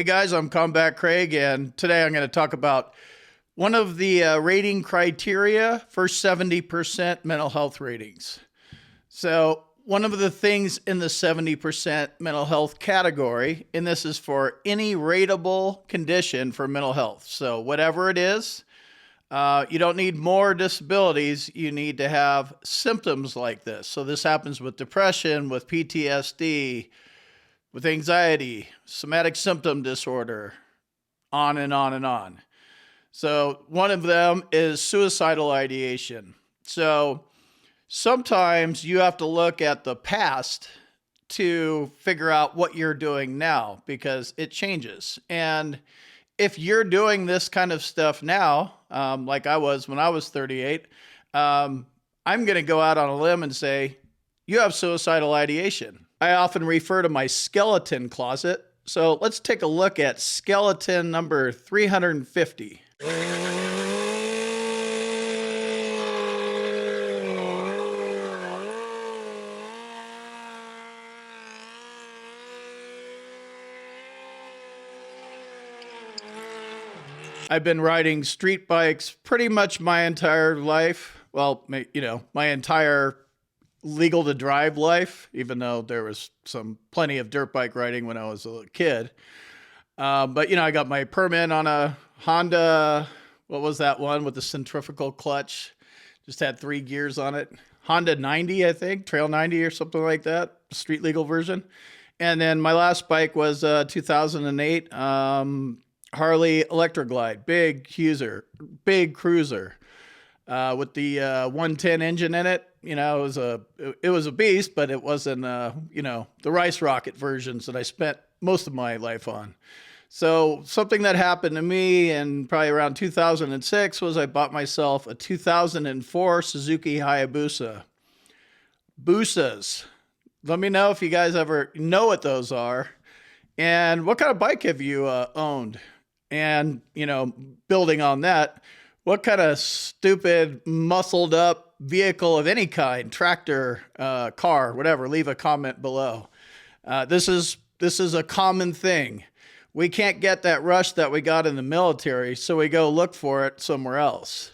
Hey guys, I'm Combat Craig, and today I'm going to talk about one of the rating criteria for 70% mental health ratings. So, one of the things in the 70% mental health category, and this is for any rateable condition for mental health. So, whatever it is, you don't need more disabilities, you need to have symptoms like this. So, this happens with depression, with PTSD, with anxiety, somatic symptom disorder, on and on and on. So one of them is suicidal ideation. So sometimes you have to look at the past to figure out what you're doing now because it changes. And if you're doing this kind of stuff now, like I was when I was 38, I'm going to go out on a limb and say, you have suicidal ideation. I often refer to my skeleton closet. So let's take a look at skeleton number 350. I've been riding street bikes pretty much my entire life. Well, my entire legal to drive life, even though there was plenty of dirt bike riding when I was a little kid. But I got my permit on a Honda. What was that one with the centrifugal clutch? Just had 3 gears on it. Honda 90, I think, Trail 90 or something like that, street legal version. And then my last bike was 2008 Harley Electroglide, big cruiser. With the 110 engine in it, it was a beast, but it wasn't, the rice rocket versions that I spent most of my life on. So something that happened to me in probably around 2006 was I bought myself a 2004 Suzuki Hayabusa. Busas. Let me know if you guys ever know what those are. And what kind of bike have you owned? And, building on that, what kind of stupid, muscled up vehicle of any kind, tractor, car, whatever, leave a comment below. This is a common thing. We can't get that rush that we got in the military, so we go look for it somewhere else.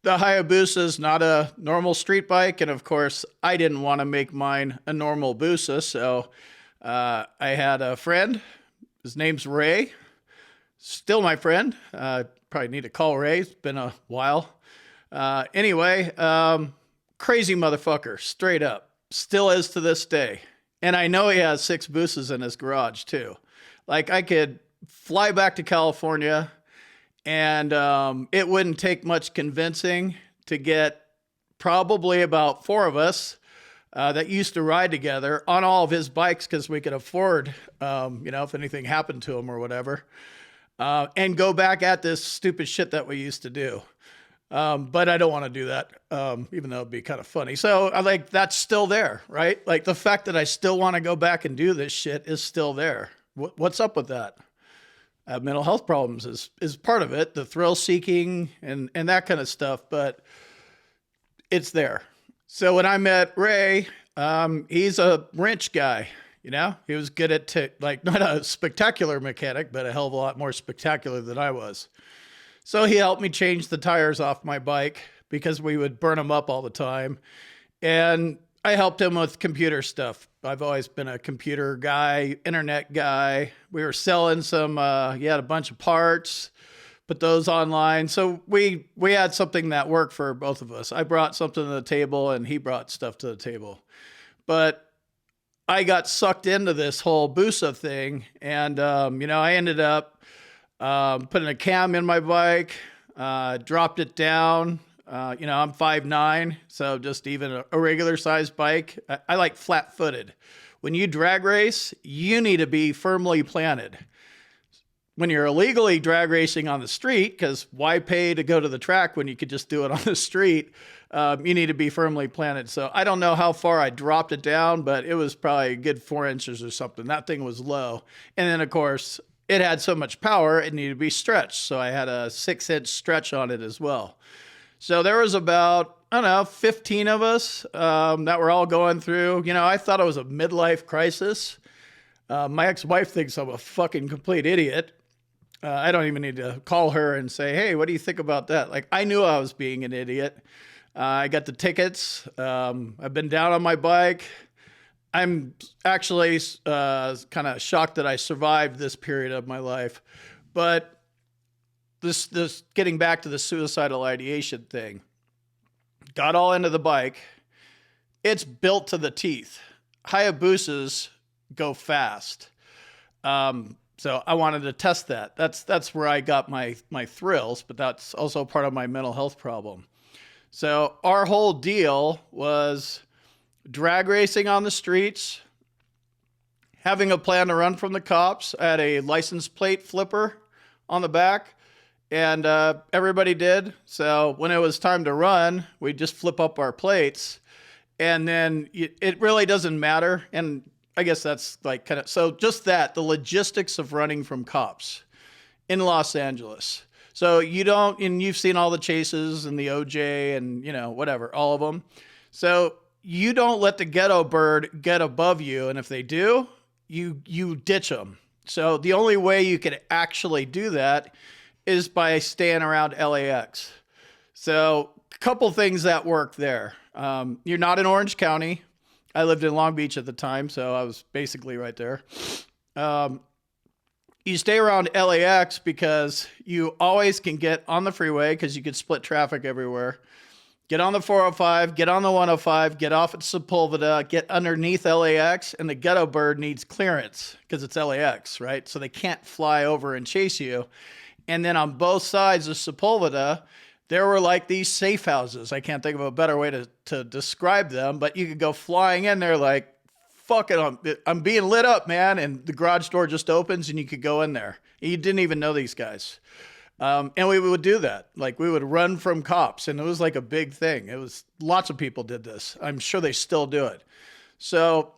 The Hayabusa is not a normal street bike, and of course, I didn't want to make mine a normal Busa, so I had a friend. His name's Ray. Still my friend. Probably need to call Ray. It's been a while. Anyway, crazy motherfucker, straight up. Still is to this day. And I know he has 6 Busas in his garage, too. Like, I could fly back to California, and it wouldn't take much convincing to get probably about 4 of us that used to ride together on all of his bikes because we could afford, if anything happened to him or whatever, and go back at this stupid shit that we used to do. But I don't want to do that, even though it'd be kind of funny. So that's still there, right? Like the fact that I still want to go back and do this shit is still there. What's up with that? Mental health problems is part of it, the thrill seeking and that kind of stuff, but it's there. So when I met Ray, he's a wrench guy, he was good at, not a spectacular mechanic, but a hell of a lot more spectacular than I was. So he helped me change the tires off my bike because we would burn them up all the time. And I helped him with computer stuff. I've always been a computer guy, internet guy. We were selling he had a bunch of parts, put those online. So we had something that worked for both of us. I brought something to the table and he brought stuff to the table. But I got sucked into this whole Busa thing. And, I ended up putting a cam in my bike, dropped it down. I'm 5'9", so just even a regular sized bike. I like flat footed. When you drag race, you need to be firmly planted. when you're illegally drag racing on the street, because why pay to go to the track when you could just do it on the street? You need to be firmly planted. So I don't know how far I dropped it down, but it was probably a good 4 inches or something. That thing was low. And then, of course, it had so much power, it needed to be stretched. So I had a 6-inch stretch on it as well. So there was about, I don't know, 15 of us that were all going through. You know, I thought it was a midlife crisis. My ex-wife thinks I'm a fucking complete idiot. I don't even need to call her and say, hey, what do you think about that? Like, I knew I was being an idiot. I got the tickets. I've been down on my bike. I'm actually kind of shocked that I survived this period of my life. But this getting back to the suicidal ideation thing, got all into the bike. It's built to the teeth. Hayabusas go fast. So I wanted to test that. That's where I got my thrills, but that's also part of my mental health problem. So our whole deal was drag racing on the streets, having a plan to run from the cops. I had a license plate flipper on the back, and everybody did. So when it was time to run, we just flip up our plates, and then it really doesn't matter. And I guess that's like kind of, so just that, the logistics of running from cops in Los Angeles. So you don't, and you've seen all the chases and the OJ and, you know, whatever, all of them. So you don't let the ghetto bird get above you. And if they do, you ditch them. So the only way you could actually do that is by staying around LAX. So a couple things that work there. You're not in Orange County. I lived in Long Beach at the time, so I was basically right there. You stay around LAX because you always can get on the freeway because you could split traffic everywhere. Get on the 405, get on the 105, get off at Sepulveda, get underneath LAX, and the ghetto bird needs clearance because it's LAX, right? So they can't fly over and chase you. And then on both sides of Sepulveda, there were like these safe houses. I can't think of a better way to describe them, but you could go flying in there like, fuck it, I'm being lit up, man. And the garage door just opens and you could go in there. You didn't even know these guys. And we would do that. Like we would run from cops, and it was like a big thing. It was, lots of people did this. I'm sure they still do it. So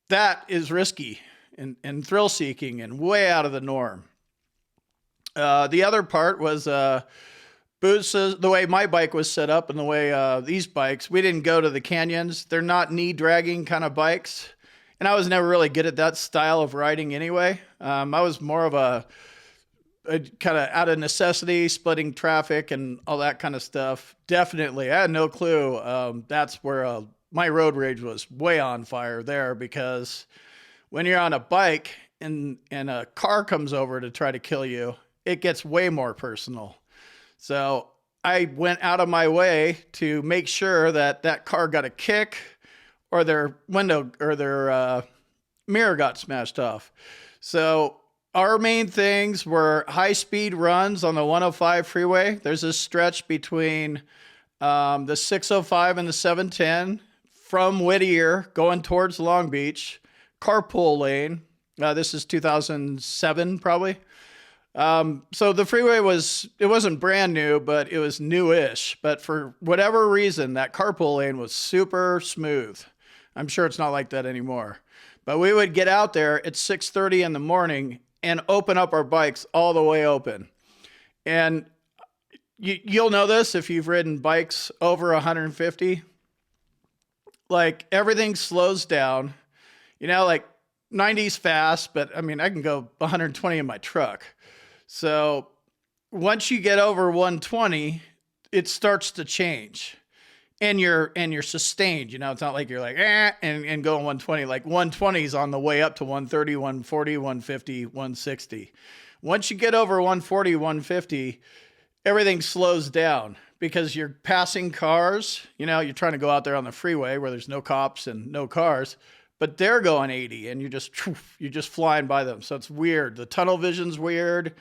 that is risky and thrill seeking and way out of the norm. The other part was, boosters, the way my bike was set up and the way these bikes, we didn't go to the canyons. They're not knee dragging kind of bikes. And I was never really good at that style of riding anyway. I was more of a kind of out of necessity, splitting traffic and all that kind of stuff. Definitely. I had no clue. That's where my road rage was way on fire there, because when you're on a bike and a car comes over to try to kill you, it gets way more personal. So I went out of my way to make sure that that car got a kick or their window or their mirror got smashed off. So our main things were high-speed runs on the 105 freeway. There's a stretch between the 605 and the 710 from Whittier going towards Long Beach, carpool lane. This is 2007 probably. So the freeway it wasn't brand new, but it was newish. But for whatever reason, that carpool lane was super smooth. I'm sure it's not like that anymore. But we would get out there at 6:30 in the morning and open up our bikes all the way open. And you'll know this if you've ridden bikes over 150. Like everything slows down. You know, like 90's fast, but I mean, I can go 120 in my truck. So once you get over 120, it starts to change, and you're sustained. You know, it's not like you're like, and going 120, like 120 is on the way up to 130, 140, 150, 160. Once you get over 140, 150, everything slows down because you're passing cars. You know, you're trying to go out there on the freeway where there's no cops and no cars, but they're going 80 and you're just flying by them. So it's weird. The tunnel vision's weird.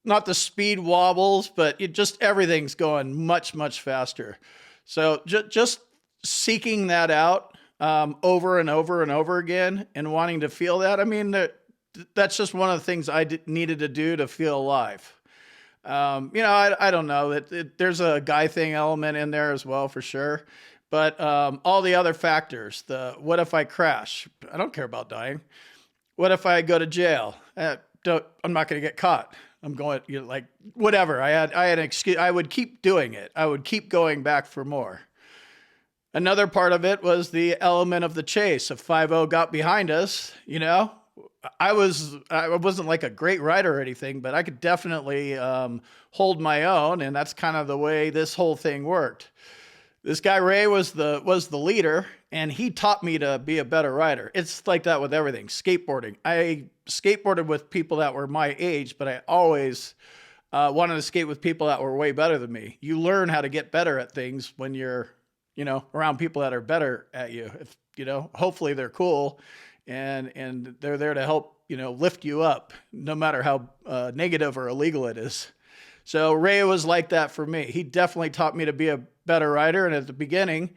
Not the speed wobbles, but everything's going much, much faster. So just seeking that out over and over and over again and wanting to feel that. I mean, that's just one of the things I needed to do to feel alive. I don't know that there's a guy thing element in there as well for sure. But all the other factors, what if I crash? I don't care about dying. What if I go to jail? I'm not going to get caught. I'm going, like, whatever. I had an excuse. I would keep doing it. I would keep going back for more. Another part of it was the element of the chase. If 5-0 got behind us, I wasn't like a great rider or anything, but I could definitely hold my own, and that's kind of the way this whole thing worked. This guy Ray was the leader, and he taught me to be a better rider. It's like that with everything. Skateboarding. I skateboarded with people that were my age, but I always wanted to skate with people that were way better than me. You learn how to get better at things when you're, around people that are better at you. If, hopefully they're cool and they're there to help, lift you up, no matter how negative or illegal it is. So Ray was like that for me. He definitely taught me to be a better rider. And at the beginning,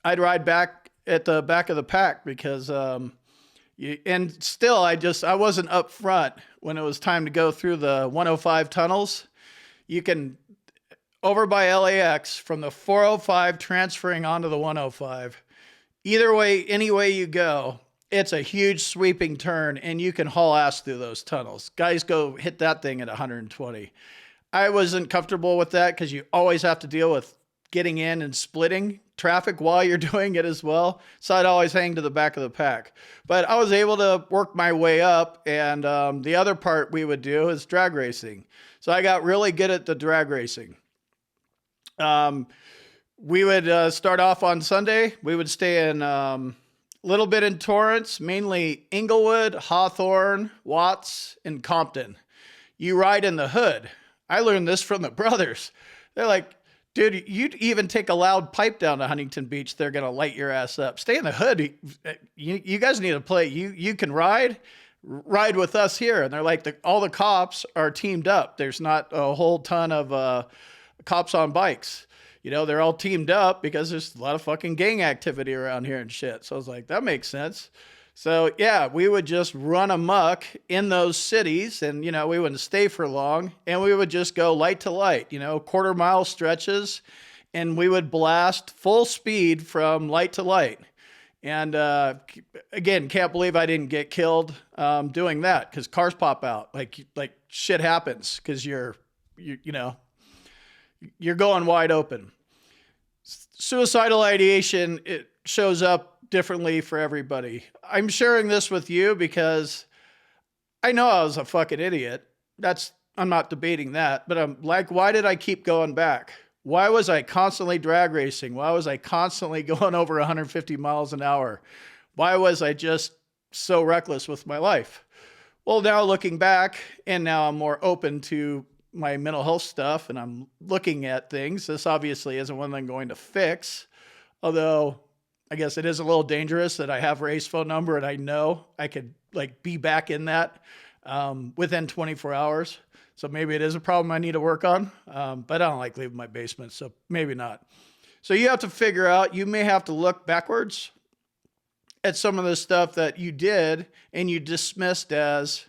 I'd ride back at the back of the pack because, and still I wasn't up front when it was time to go through the 105 tunnels. You can, over by LAX from the 405 transferring onto the 105, either way, any way you go, it's a huge sweeping turn and you can haul ass through those tunnels. Guys go hit that thing at 120. I wasn't comfortable with that because you always have to deal with getting in and splitting traffic while you're doing it as well. So I'd always hang to the back of the pack. But I was able to work my way up. And the other part we would do is drag racing. So I got really good at the drag racing. We would start off on Sunday. We would stay in a little bit in Torrance, mainly Inglewood, Hawthorne, Watts, and Compton. You ride in the hood. I learned this from the brothers. They're like, dude, you'd even take a loud pipe down to Huntington Beach, they're going to light your ass up. Stay in the hood. You guys need to play. You can ride with us here. And they're like, all the cops are teamed up. There's not a whole ton of cops on bikes. They're all teamed up because there's a lot of fucking gang activity around here and shit. So I was like, that makes sense. So yeah, we would just run amok in those cities and, we wouldn't stay for long and we would just go light to light, quarter mile stretches and we would blast full speed from light to light. And, again, can't believe I didn't get killed, doing that because cars pop out like shit happens because you're going wide open. Suicidal ideation, it shows up differently for everybody. I'm sharing this with you because I know I was a fucking idiot. I'm not debating that, but I'm like, why did I keep going back? Why was I constantly drag racing? Why was I constantly going over 150 miles an hour? Why was I just so reckless with my life? Well, now looking back, and now I'm more open to my mental health stuff and I'm looking at things. This obviously isn't one I'm going to fix, although I guess it is a little dangerous that I have Ray's phone number and I know I could be back in that within 24 hours. So maybe it is a problem I need to work on. But I don't like leaving my basement, so maybe not. So you have to figure out, you may have to look backwards at some of the stuff that you did and you dismissed as,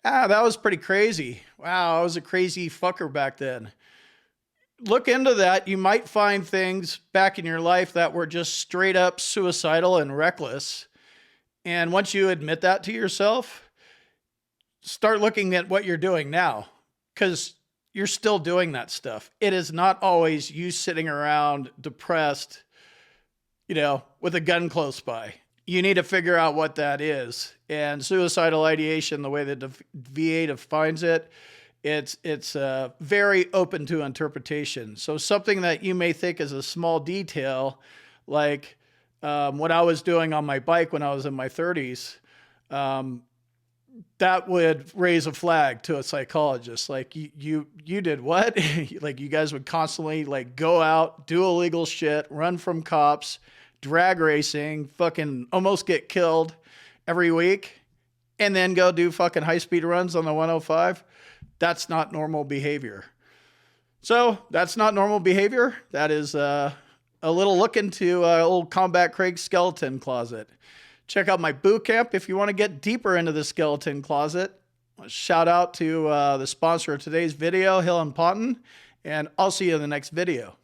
that was pretty crazy. Wow, I was a crazy fucker back then. Look into that. You might find things back in your life that were just straight up suicidal and reckless. And once you admit that to yourself, start looking at what you're doing now because you're still doing that stuff. It is not always you sitting around depressed, with a gun close by. You need to figure out what that is. And suicidal ideation, the way that the VA defines it, it's very open to interpretation. So something that you may think is a small detail, like what I was doing on my bike when I was in my 30s, that would raise a flag to a psychologist. Like you did what? Like you guys would constantly go out, do illegal shit, run from cops, drag racing, fucking almost get killed every week, and then go do fucking high-speed runs on the 105. That's not normal behavior. So that's not normal behavior. That is a little look into old Combat Craig's skeleton closet. Check out my boot camp if you want to get deeper into the skeleton closet. Shout out to the sponsor of today's video, Hill and Ponton, and I'll see you in the next video.